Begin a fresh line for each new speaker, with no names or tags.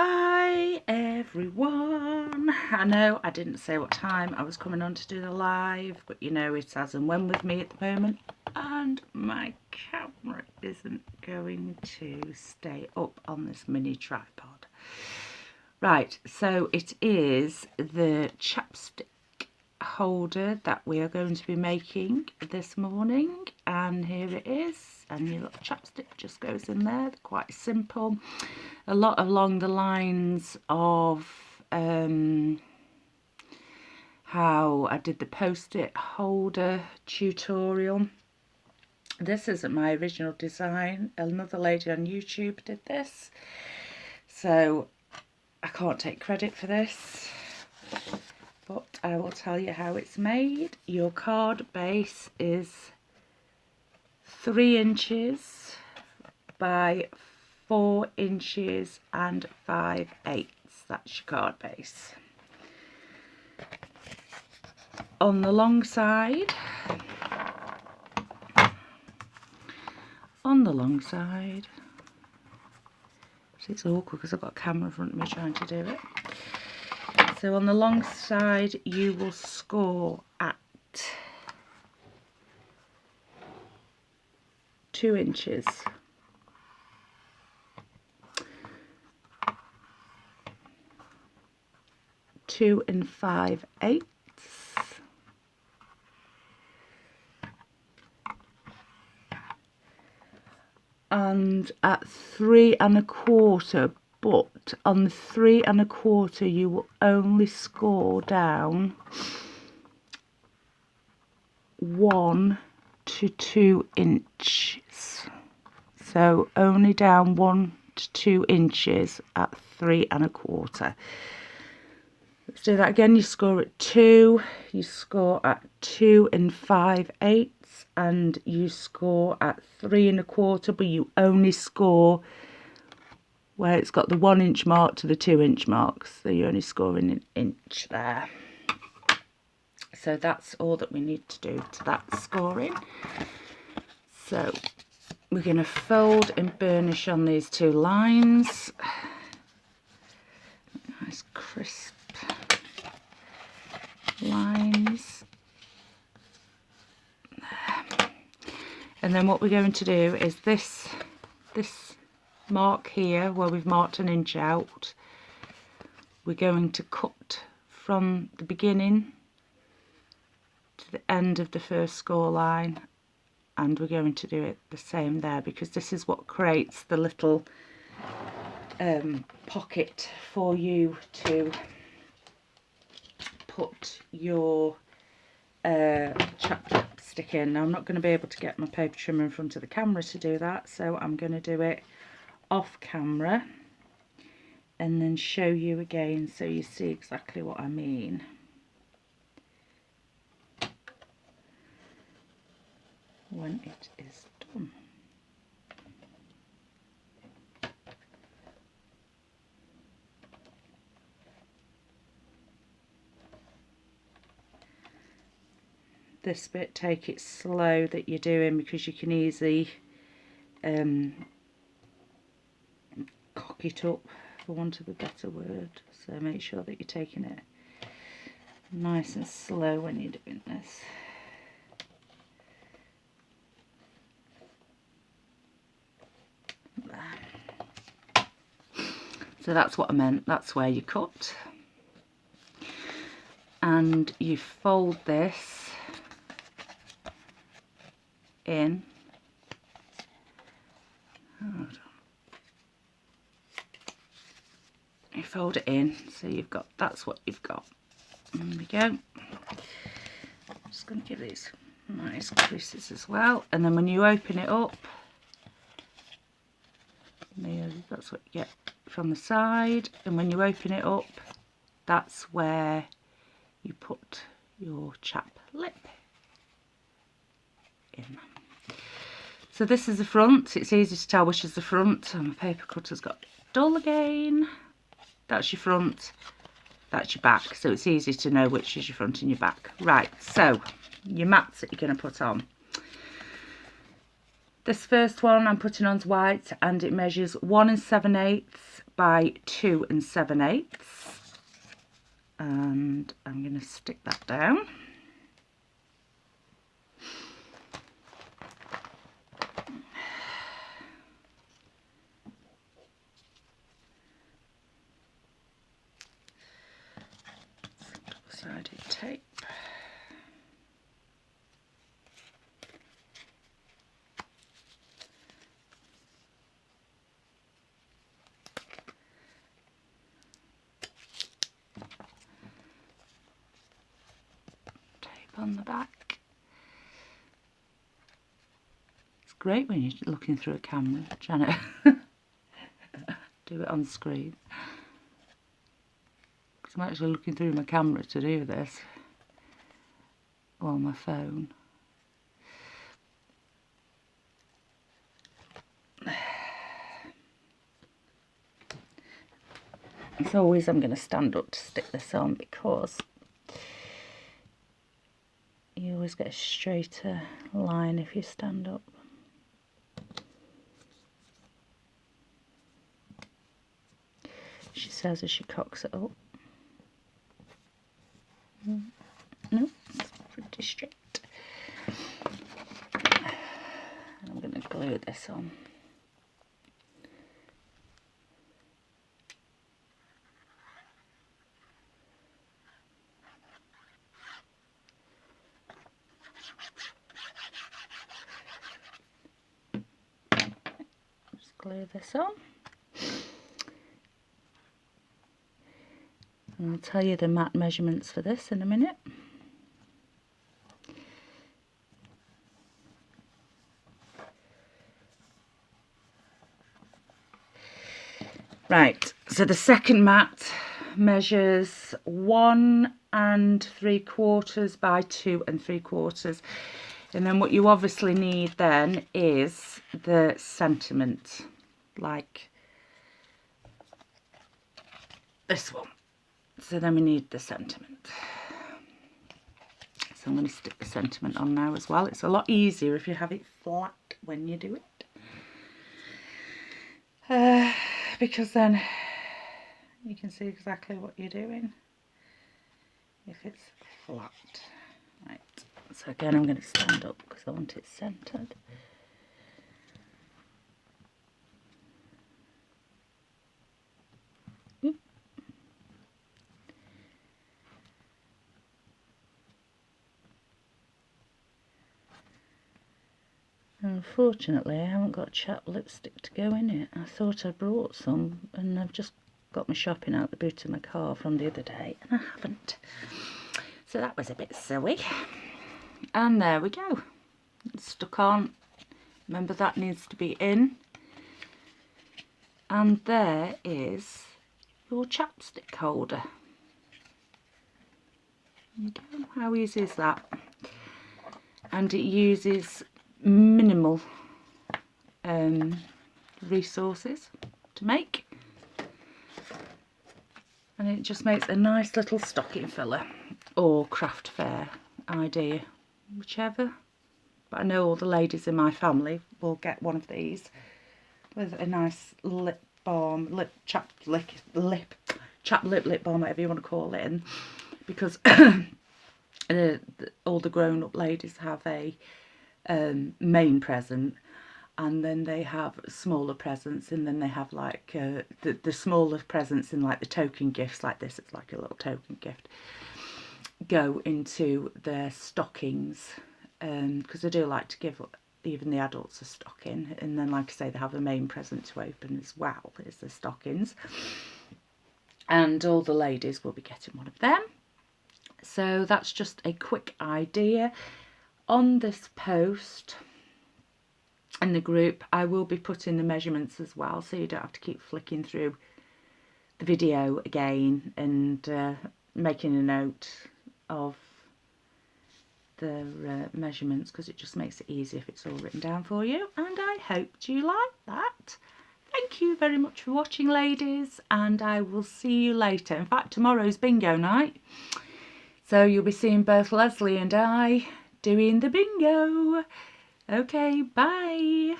Hi everyone. I know I didn't say what time I was coming on to do the live, but you know it's as and when with me at the moment, and my camera isn't going to stay up on this mini tripod. Right, so it is the chapstick holder that we are going to be making this morning, and here it is, and your little chapstick just goes in there. They're quite simple, a lot along the lines of how I did the post-it holder tutorial. This isn't my original design, another lady on YouTube did this, so I can't take credit for this, but I will tell you how it's made. Your card base is 3 inches by 4 inches and 5/8. That's your card base. On the long side, so it's awkward because I've got a camera in front of me trying to do it. So on the long side you will score at 2 inches. Two and 5/8. And at 3 1/4, but on the 3 1/4 you will only score down 1 to 2 inches. So only down 1 to 2 inches at 3 1/4. Let's do that again. You score at 2, you score at 2 and 5/8, and you score at 3 1/4, but you only score where it's got the 1 inch mark to the 2 inch mark, so you're only scoring an inch there. So that's all that we need to do to that scoring. So we're going to fold and burnish on these 2 lines. Nice crisp lines there. And then what we're going to do is this mark here where we've marked an inch out, we're going to cut from the beginning to the end of the first score line, and we're going to do it the same there, because this is what creates the little pocket for you to put your chapstick in. Now I'm not going to be able to get my paper trimmer in front of the camera to do that, so I'm going to do it off camera and then show you again so you see exactly what I mean. When it is done. This bit, take it slow that you're doing, because you can easily cock it up, for want of a better word. So make sure that you're taking it nice and slow when you're doing this. There. So that's what I meant, that's where you cut. And you fold this in. You fold it in, so you've got, that's what you've got. There we go. I'm just going to give these nice creases as well, and then when you open it up, that's what you get from the side, and when you open it up, that's where you put your chap lip in. So this is the front. It's easy to tell which is the front, and my paper cutter's got dull again. That's your front, that's your back, so it's easy to know which is your front and your back. Right, so your mats that you're going to put on. This first one I'm putting on white, and it measures 1 7/8 by 2 7/8. And I'm going to stick that down. Double-sided tape. On the back. It's great when you're looking through a camera, trying to do it on screen. Because I'm actually looking through my camera to do this, or my phone. As always, I'm going to stand up to stick this on because you always get a straighter line if you stand up. She says as she cocks it up. No, it's pretty straight. And I'm going to glue this on. Glue this on. And I'll tell you the mat measurements for this in a minute. Right, so the second mat measures 1 3/4 by 2 3/4. And then what you obviously need then is the sentiment, like this one. So then we need the sentiment. So I'm going to stick the sentiment on now as well. It's a lot easier if you have it flat when you do it. Because then you can see exactly what you're doing if it's flat. Right. So again, I'm going to stand up because I want it centered. Unfortunately, I haven't got chap lipstick to go in it. I thought I brought some, and I've just got my shopping out the boot of my car from the other day, and I haven't. So that was a bit silly. And there we go. It's stuck on. Remember, that needs to be in. And there is your chapstick holder. There you go. How easy is that? And it uses minimal resources to make, and it just makes a nice little stocking filler or craft fair idea, whichever. But I know all the ladies in my family will get one of these with a nice lip balm, chap lip balm, whatever you want to call it, in, because all the grown-up ladies have a main present, and then they have smaller presents, and then they have like the smaller presents in like the token gifts like this. It's like a little token gift, go into their stockings, because I do like to give even the adults a stocking, and then like I say, they have a main present to open as well, is the stockings, and all the ladies will be getting one of them. So that's just a quick idea. On this post in the group, I will be putting the measurements as well, so you don't have to keep flicking through the video again and making a note of the measurements, because it just makes it easy if it's all written down for you. And I hope you like that. Thank you very much for watching, ladies, and I will see you later. In fact, tomorrow's bingo night, so you'll be seeing both Leslie and I doing the bingo. Okay, bye.